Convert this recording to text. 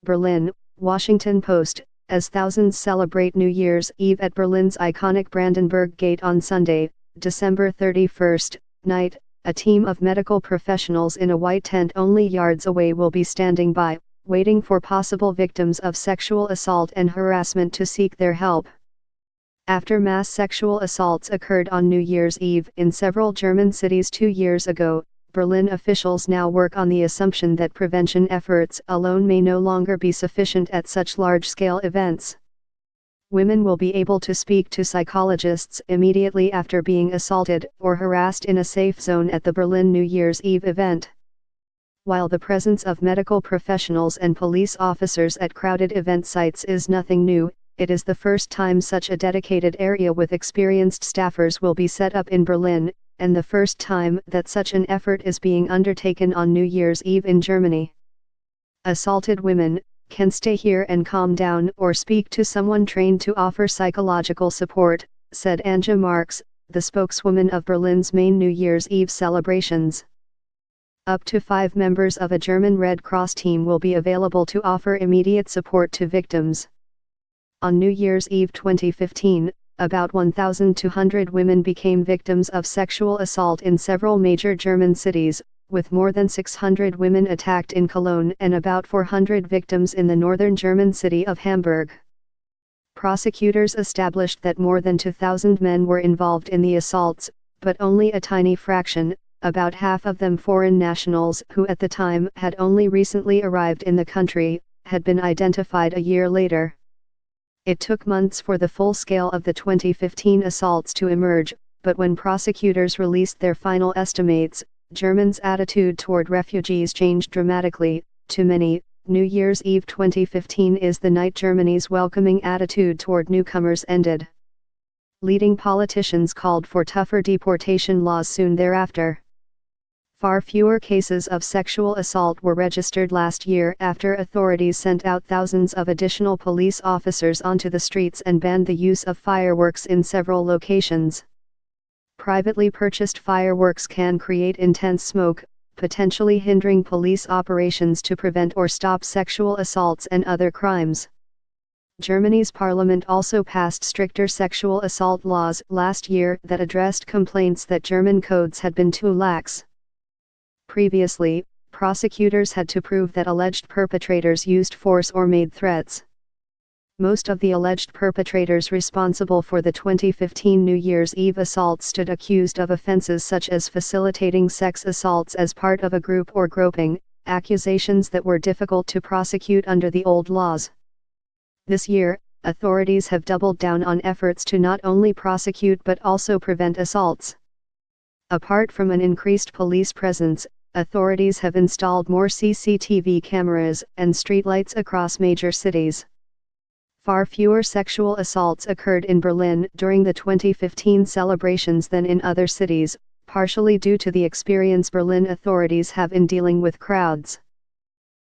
Berlin, Washington Post, as thousands celebrate New Year's Eve at Berlin's iconic Brandenburg Gate on Sunday, December 31, night, a team of medical professionals in a white tent only yards away will be standing by, waiting for possible victims of sexual assault and harassment to seek their help. After mass sexual assaults occurred on New Year's Eve in several German cities 2 years ago, Berlin officials now work on the assumption that prevention efforts alone may no longer be sufficient at such large-scale events. Women will be able to speak to psychologists immediately after being assaulted or harassed in a safe zone at the Berlin New Year's Eve event. While the presence of medical professionals and police officers at crowded event sites is nothing new, it is the first time such a dedicated area with experienced staffers will be set up in Berlin, and the first time that such an effort is being undertaken on New Year's Eve in Germany. Assaulted women can stay here and calm down or speak to someone trained to offer psychological support, said Anja Marx, the spokeswoman of Berlin's main New Year's Eve celebrations. Up to 5 members of a German Red Cross team will be available to offer immediate support to victims. On New Year's Eve 2015, about 1,200 women became victims of sexual assault in several major German cities, with more than 600 women attacked in Cologne and about 400 victims in the northern German city of Hamburg. Prosecutors established that more than 2,000 men were involved in the assaults, but only a tiny fraction, about half of them foreign nationals who at the time had only recently arrived in the country, had been identified a year later. It took months for the full scale of the 2015 assaults to emerge, but when prosecutors released their final estimates, Germans' attitude toward refugees changed dramatically. To many, New Year's Eve 2015 is the night Germany's welcoming attitude toward newcomers ended. Leading politicians called for tougher deportation laws soon thereafter. Far fewer cases of sexual assault were registered last year after authorities sent out thousands of additional police officers onto the streets and banned the use of fireworks in several locations. Privately purchased fireworks can create intense smoke, potentially hindering police operations to prevent or stop sexual assaults and other crimes. Germany's parliament also passed stricter sexual assault laws last year that addressed complaints that German codes had been too lax. Previously, prosecutors had to prove that alleged perpetrators used force or made threats. Most of the alleged perpetrators responsible for the 2015 New Year's Eve assaults stood accused of offenses such as facilitating sex assaults as part of a group or groping, accusations that were difficult to prosecute under the old laws. This year, authorities have doubled down on efforts to not only prosecute but also prevent assaults. Apart from an increased police presence, authorities have installed more CCTV cameras and streetlights across major cities. Far fewer sexual assaults occurred in Berlin during the 2015 celebrations than in other cities, partially due to the experience Berlin authorities have in dealing with crowds.